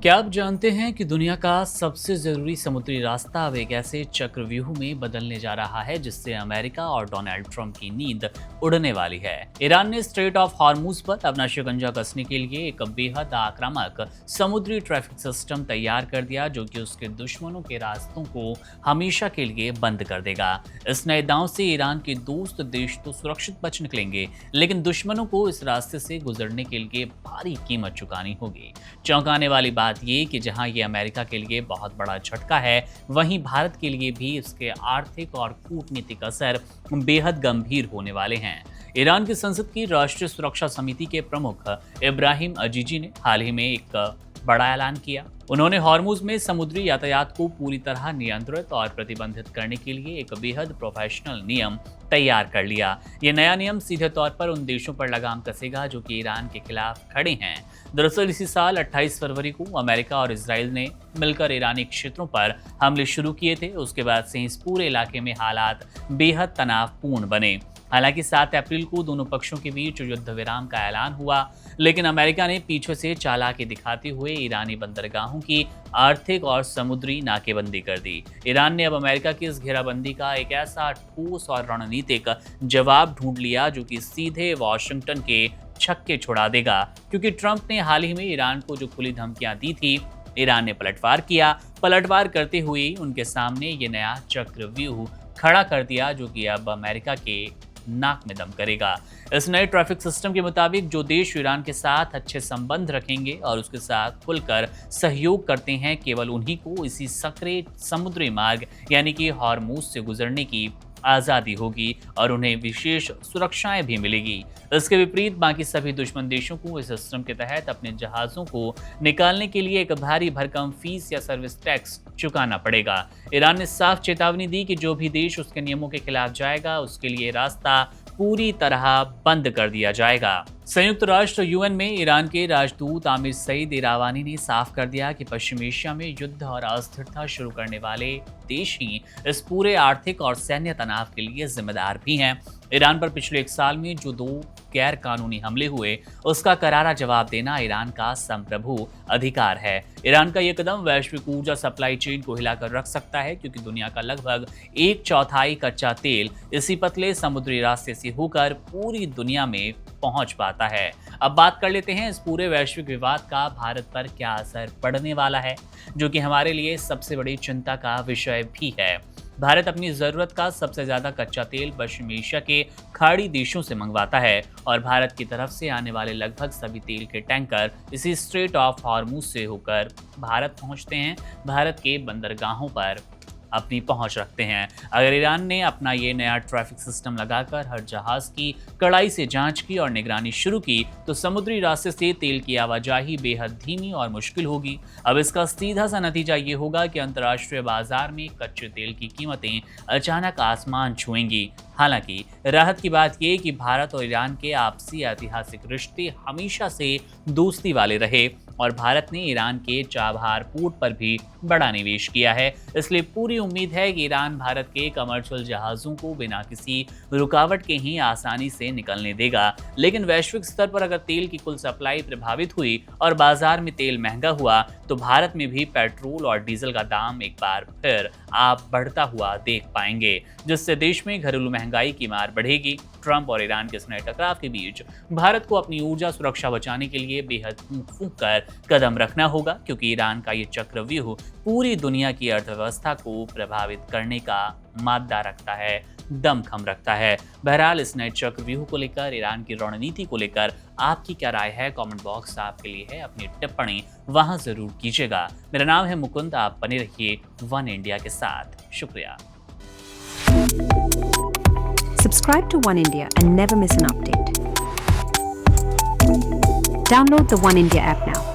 क्या आप जानते हैं कि दुनिया का सबसे जरूरी समुद्री रास्ता अब एक ऐसे चक्रव्यूह में बदलने जा रहा है जिससे अमेरिका और डोनाल्ड ट्रंप की नींद उड़ने वाली है। ईरान ने स्ट्रेट ऑफ हॉर्मुज पर अपना शिकंजा कसने के लिए एक बेहद आक्रामक समुद्री ट्रैफिक सिस्टम तैयार कर दिया जो कि उसके दुश्मनों के रास्तों को हमेशा के लिए बंद कर देगा। इस नए दांव से ईरान के दोस्त देश तो सुरक्षित बच निकलेंगे, लेकिन दुश्मनों को इस रास्ते से गुजरने के लिए भारी कीमत चुकानी होगी। चौंकाने वाली बात ये कि जहां ये अमेरिका के लिए बहुत बड़ा झटका है, वहीं भारत के लिए भी इसके आर्थिक और कूटनीतिक असर बेहद गंभीर होने वाले हैं। ईरान की संसद की राष्ट्रीय सुरक्षा समिति के प्रमुख इब्राहिम अजीजी ने हाल ही में एक बड़ा ऐलान किया। उन्होंने हॉर्मुज में समुद्री यातायात को पूरी तरह नियंत्रित और प्रतिबंधित करने के लिए एक बेहद प्रोफेशनल नियम तैयार कर लिया। ये नया नियम सीधे तौर पर उन देशों पर लगाम कसेगा जो कि ईरान के खिलाफ खड़े हैं। दरअसल इसी साल 28 फरवरी को अमेरिका और इजराइल ने मिलकर ईरानी क्षेत्रों पर हमले शुरू किए थे। उसके बाद से इस पूरे इलाके में हालात बेहद तनावपूर्ण बने। हालांकि 7 अप्रैल को दोनों पक्षों के बीच युद्ध विराम का ऐलान हुआ, लेकिन अमेरिका ने पीछे से चालाकी दिखाते हुए ईरानी बंदरगाहों की आर्थिक और समुद्री नाकेबंदी कर दी। ईरान ने अब अमेरिका की इस घेराबंदी का एक ऐसा ठोस और रणनीतिक जवाब ढूंढ लिया जो कि सीधे वॉशिंगटन के छक्के छुड़ा देगा, क्योंकि ट्रंप ने हाल ही में ईरान को जो खुली धमकियां दी थी, ईरान ने पलटवार किया। पलटवार करते हुए उनके सामने ये नया चक्रव्यूह खड़ा कर दिया जो कि अब अमेरिका के नाक में दम करेगा। इस नए ट्रैफिक सिस्टम के मुताबिक जो देश ईरान के साथ अच्छे संबंध रखेंगे और उसके साथ खुलकर सहयोग करते हैं, केवल उन्हीं को इसी सकरे समुद्री मार्ग यानी कि हॉर्मुज से गुजरने की आज़ादी होगी और उन्हें विशेष सुरक्षाएं भी मिलेगी। इसके विपरीत बाकी सभी दुश्मन देशों को इस सिस्टम के तहत अपने जहाज़ों को निकालने के लिए एक भारी भरकम फीस या सर्विस टैक्स चुकाना पड़ेगा। ईरान ने साफ चेतावनी दी कि जो भी देश उसके नियमों के खिलाफ जाएगा उसके लिए रास्ता पूरी तरह बंद कर दिया जाएगा। संयुक्त राष्ट्र यूएन में ईरान के राजदूत आमिर सईद इरावानी ने साफ कर दिया कि पश्चिम एशिया में युद्ध और अस्थिरता शुरू करने वाले देश ही इस पूरे आर्थिक और सैन्य तनाव के लिए जिम्मेदार भी हैं। ईरान पर पिछले 1 साल में जो 2 गैर कानूनी हमले हुए, उसका करारा जवाब देना ईरान का संप्रभु अधिकार है। ईरान का यह कदम वैश्विक ऊर्जा सप्लाई चेन को हिलाकर रख सकता है, क्योंकि दुनिया का लगभग 1/4 कच्चा तेल इसी पतले समुद्री रास्ते से होकर पूरी दुनिया में पहुंच पाता है। अब बात कर लेते हैं इस पूरे वैश्विक विवाद का भारत पर क्या असर पड़ने वाला है, जो कि हमारे लिए सबसे बड़ी चिंता का विषय भी है। भारत अपनी जरूरत का सबसे ज्यादा कच्चा तेल पश्चिम एशिया के खाड़ी देशों से मंगवाता है और भारत की तरफ से आने वाले लगभग सभी तेल के टैंकर इसी स्ट्रेट ऑफ हॉर्मुज से होकर भारत पहुंचते हैं, भारत के बंदरगाहों पर अपनी पहुंच रखते हैं। अगर ईरान ने अपना ये नया ट्रैफिक सिस्टम लगाकर हर जहाज की कड़ाई से जांच की और निगरानी शुरू की, तो समुद्री रास्ते से तेल की आवाजाही बेहद धीमी और मुश्किल होगी। अब इसका सीधा सा नतीजा ये होगा कि अंतर्राष्ट्रीय बाजार में कच्चे तेल की कीमतें अचानक आसमान छुएंगी। हालांकि राहत की बात यह कि भारत और ईरान के आपसी ऐतिहासिक रिश्ते हमेशा से दोस्ती वाले रहे और भारत ने ईरान के चाबहार पोर्ट पर भी बड़ा निवेश किया है। इसलिए पूरी उम्मीद है कि ईरान भारत के कमर्शियल जहाज़ों को बिना किसी रुकावट के ही आसानी से निकलने देगा। लेकिन वैश्विक स्तर पर अगर तेल की कुल सप्लाई प्रभावित हुई और बाजार में तेल महंगा हुआ, तो भारत में भी पेट्रोल और डीजल का दाम एक बार फिर आप बढ़ता हुआ देख पाएंगे, जिससे देश में घरेलू महंगाई की मार बढ़ेगी। ट्रंप और ईरान के इस नए टकराव के बीच भारत को अपनी ऊर्जा सुरक्षा बचाने के लिए बेहद फूंक फूंक कर कदम रखना होगा, क्योंकि ईरान का ये चक्रव्यूह पूरी दुनिया की अर्थव्यवस्था को प्रभावित करने का मादा रखता है, दमखम रखता है। बहरहाल इस नए चक्रव्यूह को लेकर, ईरान की रणनीति को लेकर आपकी क्या राय है? कमेंट बॉक्स आपके लिए है, अपनी टिप्पणी वहां जरूर कीजिएगा। मेरा नाम है मुकुंद, आप बने रहिए वन इंडिया के साथ। शुक्रिया। Subscribe to One India and never miss an update. Download the One India app now.